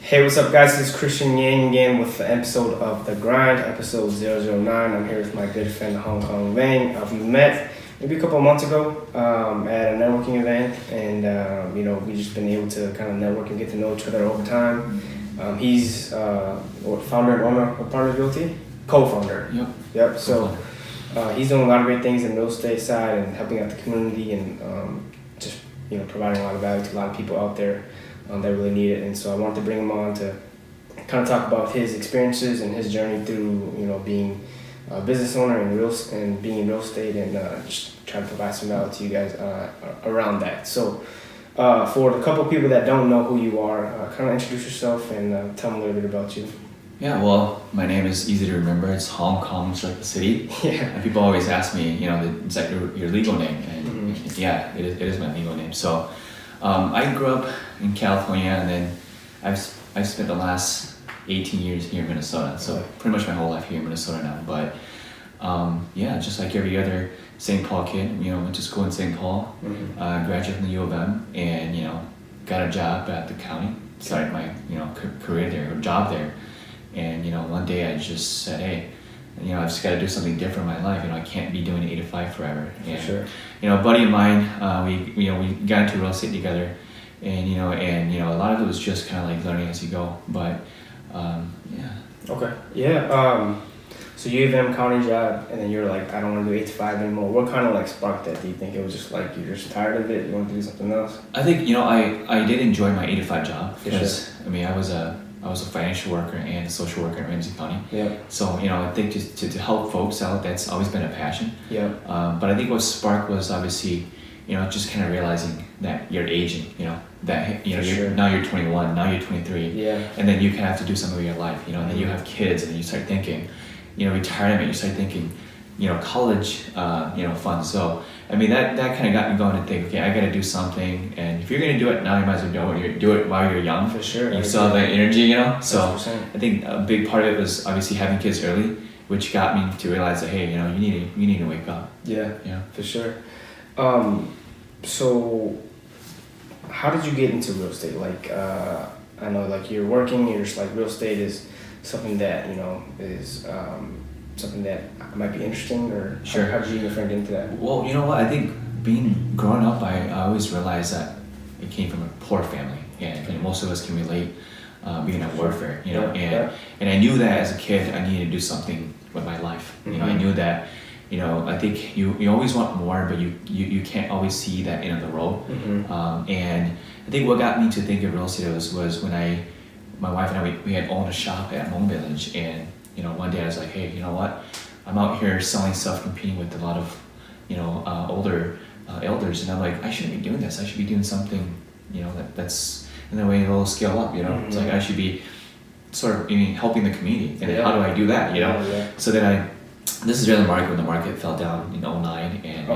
Hey, what's up, guys? This is Christian Yang again with the episode of The Grind, episode 009. I'm here with my good friend HongKong Vang. We met maybe a couple of months ago at a networking event, and we've just been able to kind of network and get to know each other over time. He's founder and owner of Partners Realty, co-founder. Yep. So he's doing a lot of great things in the real estate side and helping out the community and just providing a lot of value to a lot of people out there that really need it. And so I wanted to bring him on to kind of talk about his experiences and his journey through being a business owner and being in real estate, and just try to provide some value to you guys around that. So for the couple of people that don't know who you are, kind of introduce yourself and tell them a little bit about you. Yeah, well, my name is easy to remember. It's Hong Kong, just like the city. Yeah. And people always ask me, is that your legal name? And yeah, it is my legal name. So I grew up in California, and then I've spent the last 18 years here in Minnesota. So pretty much my whole life here in Minnesota now. But just like every other St. Paul kid, went to school in St. Paul, graduated from the U of M, and got a job at the county. Started my career there, or job there. And one day I just said, hey, I just got to do something different in my life. I can't be doing 8 to 5 forever. And, For sure. A buddy of mine, we got into real estate together, and a lot of it was just kind of like learning as you go. But Okay. Yeah. So you have a county job, and then you're like, I don't want to do 8 to 5 anymore. What kind of sparked that? Do you think it was just like you're just tired of it? You want to do something else? I think I did enjoy my 8 to 5 job because Sure. I was a financial worker and a social worker in Ramsey County. Yeah. So, I think just to help folks out, that's always been a passion. Yeah. But I think what sparked was obviously, just kind of realizing that you're aging, that, Sure. now you're 21, now you're 23. Yeah. And then you kind of have to do something with your life, and then you have kids, and then you start thinking, retirement, you start thinking, college, funds. So, that kind of got me going to think, okay, I got to do something. And if you're going to do it now, you might as well do it while you're young. For sure. You still have that energy, So 100%. I think a big part of it was obviously having kids early, which got me to realize that, hey, you need to wake up. Yeah. Yeah. For sure. So how did you get into real estate? I know you're working, you're just real estate is something that, is something that might be interesting, or Sure. how did you and your friend get into that? Well, you know what? I think growing up, I always realized that it came from a poor family, and most of us can relate being at warfare, and I knew that as a kid, I needed to do something with my life. I knew that, I think you always want more, but you can't always see that end of the road. And I think what got me to think of real estate was when my wife and I, we had owned a shop at Hmong Village, and one day I was like, hey, you know what? I'm out here selling stuff, competing with a lot of, older elders, and I'm like, I shouldn't be doing this. I should be doing something, that's in a way a little scale up. It's like I should be sort of helping the community, and how do I do that? Yeah. So then this is during the market when the market fell down in 09, and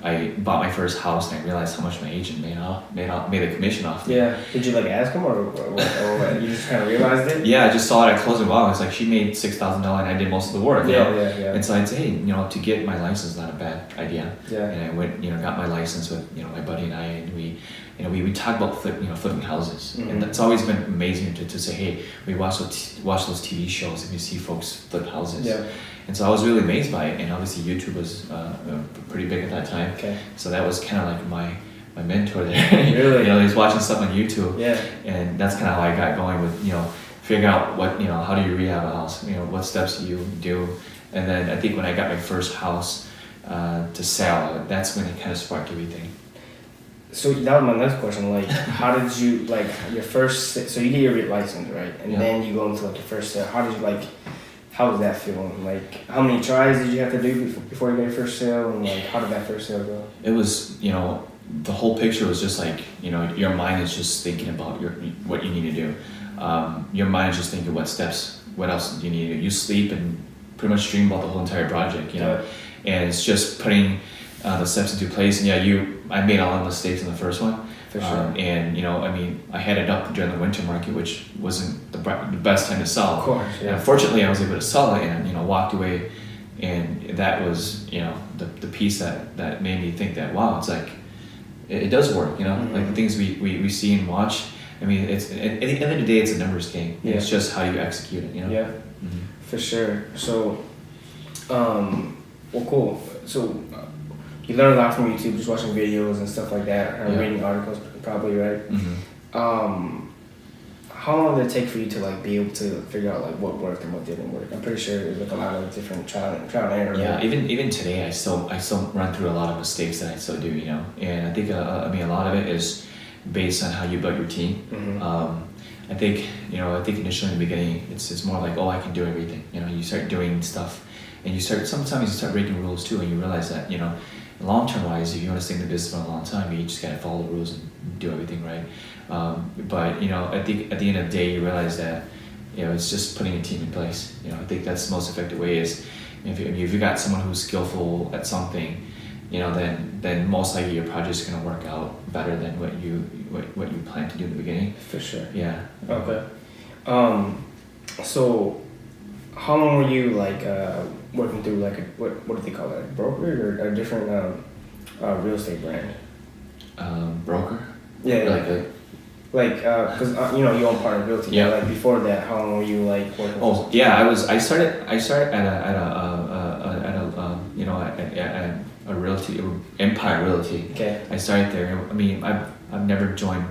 I bought my first house, and I realized how much my agent made a commission off it. Yeah. Did you ask him, or what? You just kind of realized it? Yeah, I just saw it at closing. Wow, it's like she made $6,000 and I did most of the work. Yeah. And so I'd say, hey, to get my license is not a bad idea. Yeah. And I went, got my license with, my buddy and I, and we talk about flipping houses, and it's always been amazing to say, hey, we watch those TV shows and we see folks flip houses. Yeah. And so I was really amazed by it, and obviously YouTube was pretty big at that time. Okay. So that was kind of like my mentor there. Really? He was watching stuff on YouTube. Yeah. And that's kind of how I got going with figuring out what how do you rehab a house? What steps do you do? And then I think when I got my first house to sell, that's when it kind of sparked everything. So that was my next question. How did you your first? So you get your license, right? And then you go into your first sale. How did you How was that feeling? How many tries did you have to do before you got your first sale? And how did that first sale go? It was the whole picture was just your mind is just thinking about what you need to do. Your mind is just thinking what steps, what else do you need to do. You sleep and pretty much dream about the whole entire project, and it's just putting the steps into place. And I made a lot of mistakes in the first one. For sure. And I had it up during the winter market, which wasn't the best time to sell. Of course, yeah. And fortunately, I was able to sell it, and walked away, and that was the piece that made me think that, wow, it's it does work. Like the things we see and watch, I mean, it's at the end of the day, it's a numbers game. Yeah. It's just how you execute it. You know. Yeah, for sure. So, well, cool. So, you learn a lot from YouTube, just watching videos and stuff like that, and reading articles, probably, right? How long did it take for you to like be able to figure out like what worked and what didn't work? I'm pretty sure there's like a lot of different trial and error. Yeah, right? even today, I still run through a lot of mistakes that I still do, you know. And I think I mean a lot of it is based on how you build your team. I think initially in the beginning, it's more like, oh, I can do everything. You know, you start doing stuff, and sometimes you start breaking rules too, and you realize that, you know, long term wise, if you want to stay in the business for a long time, you just gotta follow the rules and do everything right. But you know, I think at the end of the day, you realize that, you know, it's just putting a team in place. You know, I think that's the most effective way is if you got someone who's skillful at something, you know, then most likely your project's gonna work out better than what you planned to do in the beginning. For sure. Yeah. Okay. So, how long were you like working through like what do they call it? A brokerage or a different real estate brand? Broker. Yeah. Like, cause you know you own Partners Realty. Yeah. Like before that, how long were you like working? Oh yeah, I started at a realty, Empire Realty. Okay. I started there. I mean, I've never joined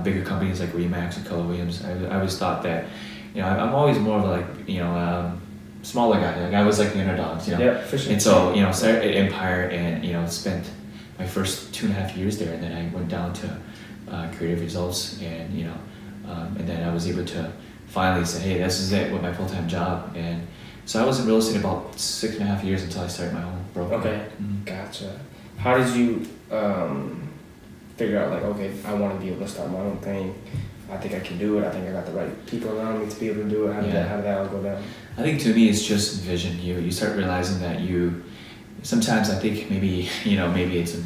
bigger companies like Remax and Keller Williams. I always thought that, you know, I'm always more of like, you know, smaller guy. Like I was like the underdogs, you know. Yeah, for sure. And so, you know, started at Empire and, you know, spent my first 2.5 years there, and then I went down to Creative Results, and you know, and then I was able to finally say, hey, this is it with my full-time job. And so I was in real estate about 6.5 years until I started my own broker. Okay, gotcha. How did you figure out like, okay, I want to be able to start my own thing? I think I can do it. I think I got the right people around me to be able to do it. How did that all go down? I think to me it's just vision. You start realizing that sometimes I think maybe, you know, maybe it's a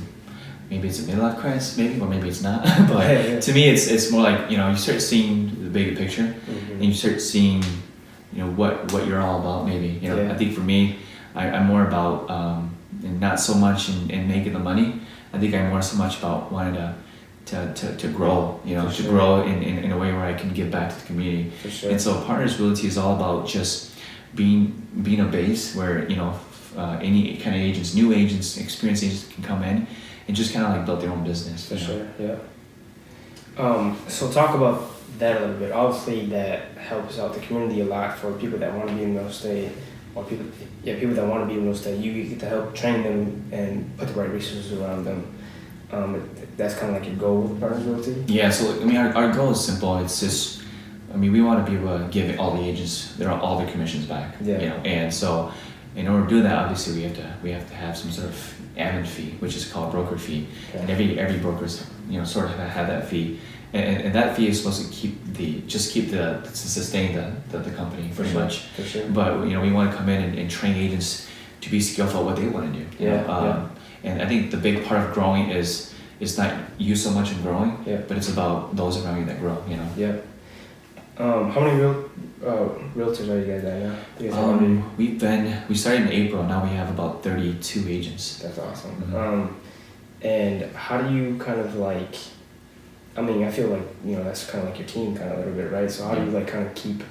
midlife crisis, maybe, or maybe it's not. But to me, it's more like, you know, you start seeing the bigger picture, and you start seeing, you know, what you're all about. Maybe, you know, I think for me, I'm more about not so much in making the money. I think I'm more so much about wanting to grow, you know, to grow in a way where I can give back to the community. For sure. And so Partners Realty is all about just being a base where, you know, any kind of agents, new agents, experienced agents can come in and just kind of like build their own business. For sure, yeah. So talk about that a little bit. Obviously, that helps out the community a lot for people that want to be in real estate, or people that want to be in real estate. You get to help train them and put the right resources around them. That's kind of like your goal with Partners Realty. Yeah. So I mean, our goal is simple. It's just, I mean, we want to be able to give all the agents all their commissions back. Yeah. You know, and so in order to do that, obviously we have to have some sort of admin fee, which is called broker fee, and every broker's, you know, sort of have that fee, and that fee is supposed to sustain the company pretty much. For sure. But you know, we want to come in and train agents to be skillful at what they want to do. You know? And I think the big part of growing is not you so much in growing, but it's about those around you that grow. You know. Yeah. How many realtors are you guys at now? We started in April. Now we have about 32 agents. That's awesome. And how do you kind of like, I mean, I feel like, you know, that's kind of like your team kind of a little bit, right? So how do you like kind of keep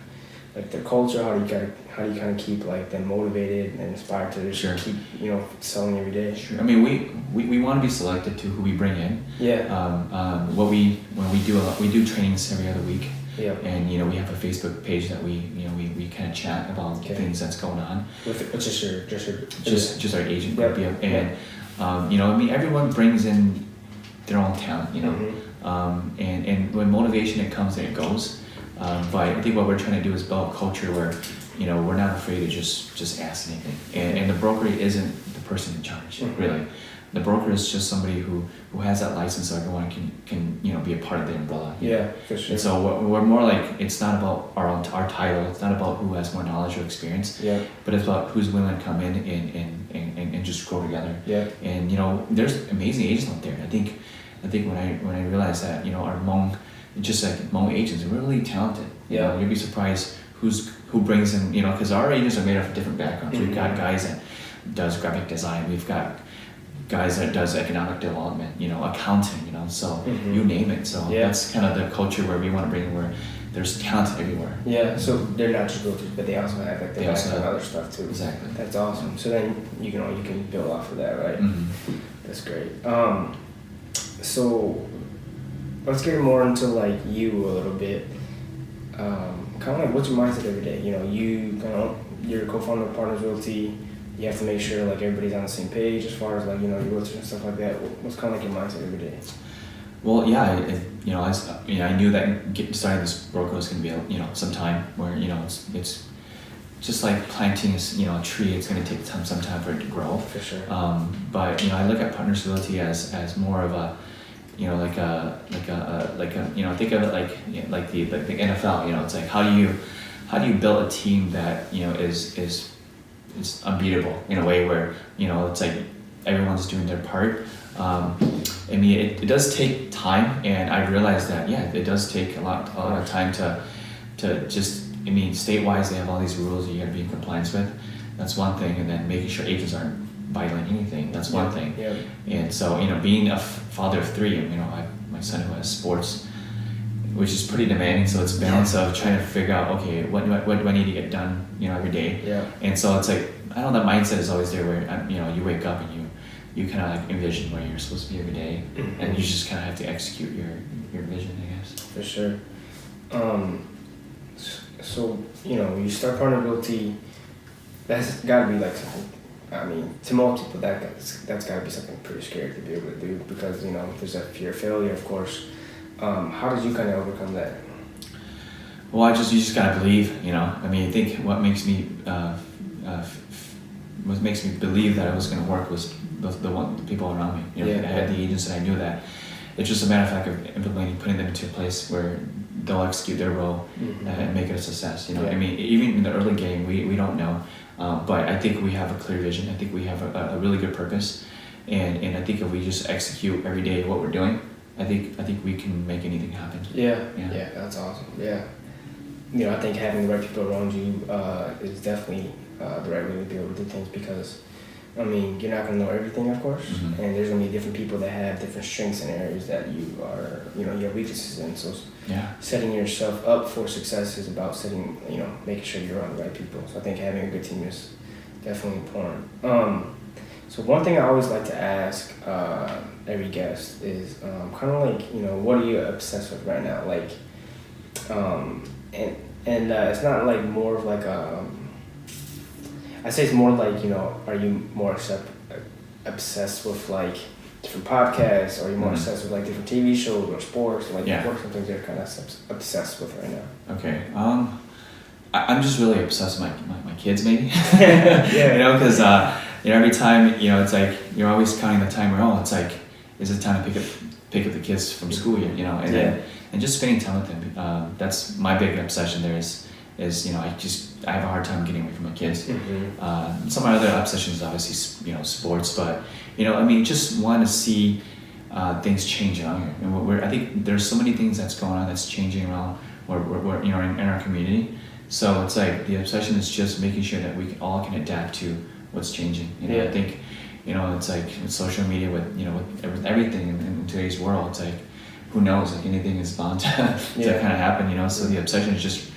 like their culture? How do you kind of keep like them motivated and inspired to just keep, you know, selling every day? Sure. I mean, we want to be selective to who we bring in. Yeah. We do trainings every other week. Yeah. And you know, we have a Facebook page that we kind of chat about things that's going on. Just our agent group. And you know, I mean, everyone brings in their own talent, you know. And when motivation it comes and it goes. But I think what we're trying to do is build a culture where, you know, we're not afraid to just ask anything. And the broker isn't the person in charge, really. The broker is just somebody who has that license, so everyone can you know, be a part of the umbrella. Yeah, for sure. And so we're more like, it's not about our title, it's not about who has more knowledge or experience, but it's about who's willing to come in and just grow together. Yeah. And you know, there's amazing agents out there. I think when I realized that, you know, our Hmong agents are really talented. You know, you'd be surprised who brings in, you know, because our agents are made up of different backgrounds. We've got guys that does graphic design. We've got guys that does economic development, accounting, so you name it. So that's kind of the culture where we want to bring in, where there's talent everywhere. Yeah, so they're not just realtors, but they also have like the back and other stuff too. Exactly. That's awesome. So then you can build off of that, right? That's great. So let's get more into like you a little bit. Kind of like what's your mindset every day? You're a co-founder of Partners Realty. You have to make sure like everybody's on the same page as far as like your realtors and stuff like that. What's kind of like your mindset every day? Well, yeah, I knew that starting this broker was going to be some time where it's just like planting a tree. It's going to take some time for it to grow. For sure. But I look at Partners Realty as more of a think of it like the NFL. It's like how do you build a team that is unbeatable in a way where it's like everyone's doing their part. It does take time, and I realized that it does take a lot of time to just state-wise they have all these rules that you got to be in compliance with. That's one thing, and then making sure agents aren't violating anything. That's one thing. Yeah. And so being a father of three, my son who has sports, which is pretty demanding. So it's a balance of trying to figure out, okay, what do I need to get done, every day. Yeah. And so it's like I don't know, that mindset is always there where you wake up and you kind of like envision where you're supposed to be every day, and you just kind of have to execute your vision, I guess. For sure. So you start Partners Realty. That's got to be like something. To most people, that's got to be something pretty scary to be able to do, because there's that fear of failure, of course. How did you kind of overcome that? Well, you just gotta believe. I think what makes me believe that it was gonna work was the people around me. I had the agents, and I knew that it's just a matter of fact of putting them into a place where they'll execute their role and make it a success. Even in the early game, we don't know. But I think we have a clear vision. I think we have a really good purpose, and I think if we just execute every day what we're doing, I think we can make anything happen. Yeah, that's awesome. Yeah, I think having the right people around you is definitely the right way to be able to do things, because you're not going to know everything, of course, and there's going to be different people that have different strengths in areas that you are, you have weaknesses in. So setting yourself up for success is about making sure you're around the right people. So I think having a good team is definitely important. So one thing I always like to ask every guest is kind of like, what are you obsessed with right now? Like, and it's not like more of like I say it's more like, are you more obsessed with like different podcasts, or are you more obsessed with like different TV shows or sports? Like what are some things you're kind of obsessed with right now? Okay. I'm just really obsessed with my kids, maybe. Because every time it's like you're always counting the time. It's like, is it time to pick up the kids from school? And just spending time with them. That's my big obsession. There is I have a hard time getting away from my kids. Some of my other obsessions is obviously sports, but just want to see things change out here. And I think there's so many things that's going on that's changing around where in our community. So it's like the obsession is just making sure that we all can adapt to what's changing. I think it's like with social media, with everything in today's world, it's like who knows, like anything is bound to kind of happen. So the obsession is just,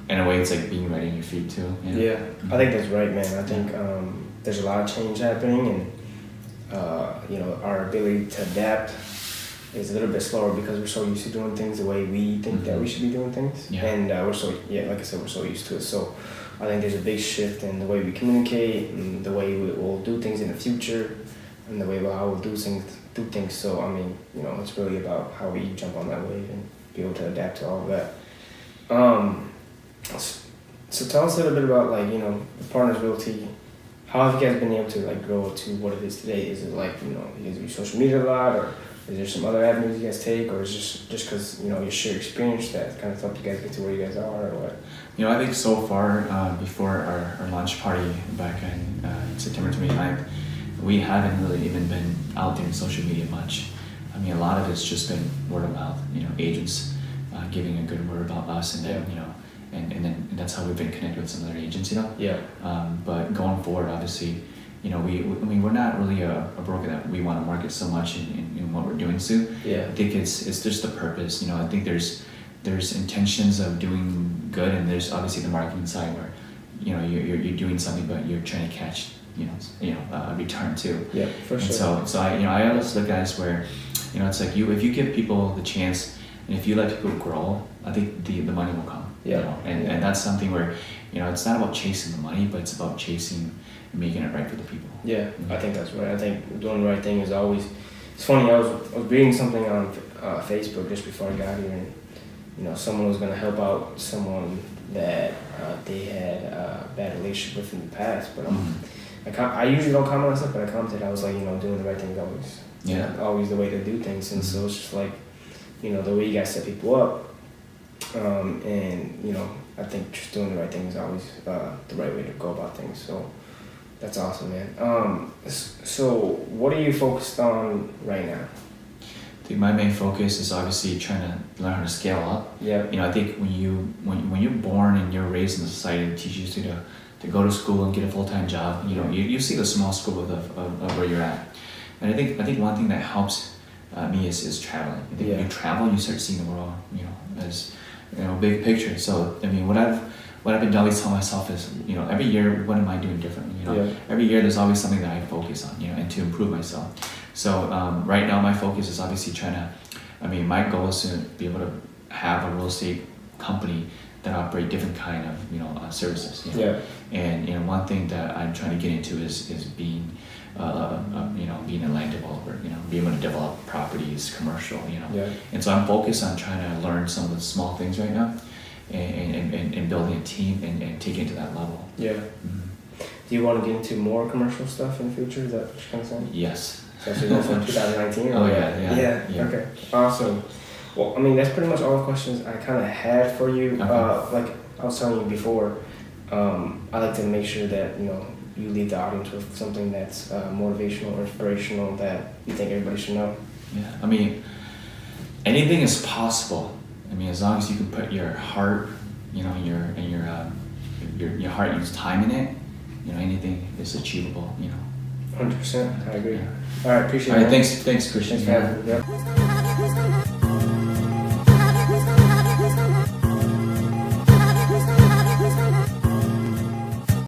in a way, it's like being ready on your feet too. I think that's right, man. I think there's a lot of change happening, and our ability to adapt is a little bit slower because we're so used to doing things the way we think that we should be doing things, and we're so like I said, we're so used to it. So I think there's a big shift in the way we communicate, and the way we will do things in the future, and the way how we'll do things. So it's really about how we jump on that wave and be able to adapt to all of that. So tell us a little bit about the Partners Realty. How have you guys been able to grow to what it is today? Is it you guys use social media a lot, or is there some other avenues you guys take, or is it just because your shared experience that kind of helped you guys get to where you guys are, or what? I think so far before our launch party back in September 29th, we haven't really even been out there in social media much. A lot of it's just been word of mouth. Agents giving a good word about us, and then and then that's how we've been connected with some other agents. But going forward, obviously, I mean, we're not really a broker that we want to market so much in what we're doing. So Yeah. I think it's just the purpose. I think there's intentions of doing good, and there's obviously the marketing side where, you're doing something, but you're trying to catch, a return too. Yeah, for And sure. so I always look at it where, it's like if you give people the chance, and if you let people grow, I think the money will come. Yeah. And that's something where, it's not about chasing the money, but it's about chasing and making it right for the people. Yeah, I think that's right. I think doing the right thing is always. It's funny. I was reading something on Facebook just before I got here, and someone was gonna help out someone that they had a bad relationship with in the past. But I usually don't comment on stuff, but I commented. I was like, doing the right thing is always always the way to do things, and so it's just like, the way you guys set people up, and I think just doing the right thing is always the right way to go about things. So. That's awesome, man. So what are you focused on right now? I think my main focus is obviously trying to learn how to scale up. Yeah. I think when you're born and you're raised in a society that teaches you to go to school and get a full-time job, you see the small scope of where you're at. And I think one thing that helps me is traveling. I think when you travel, you start seeing the world, as big picture. So I mean, what I've been always telling myself is, every year, what am I doing differently? Every year there's always something that I focus on, and to improve myself. So right now my focus is obviously my goal is to be able to have a real estate company that operate different kind of, services. Yeah. And one thing that I'm trying to get into is being, being a land developer, being able to develop properties, commercial, Yeah. And so I'm focused on trying to learn some of the small things right now. And building a team and taking it to that level. Yeah. Mm-hmm. Do you want to get into more commercial stuff in the future? Is that what you're kind of saying? Yes. So actually go from 2019? Oh, yeah. Okay. Awesome. Well, I mean, that's pretty much all the questions I kind of had for you. Okay. Like I was telling you before, I like to make sure that, you leave the audience with something that's motivational or inspirational that you think everybody should know. Yeah. I mean, anything is possible. I mean, as long as you can put your heart, your heart and use time in it, anything is achievable. 100%. I agree. Yeah. All right. Appreciate it. All right. Thanks, Christian. Thanks for having me. Yeah.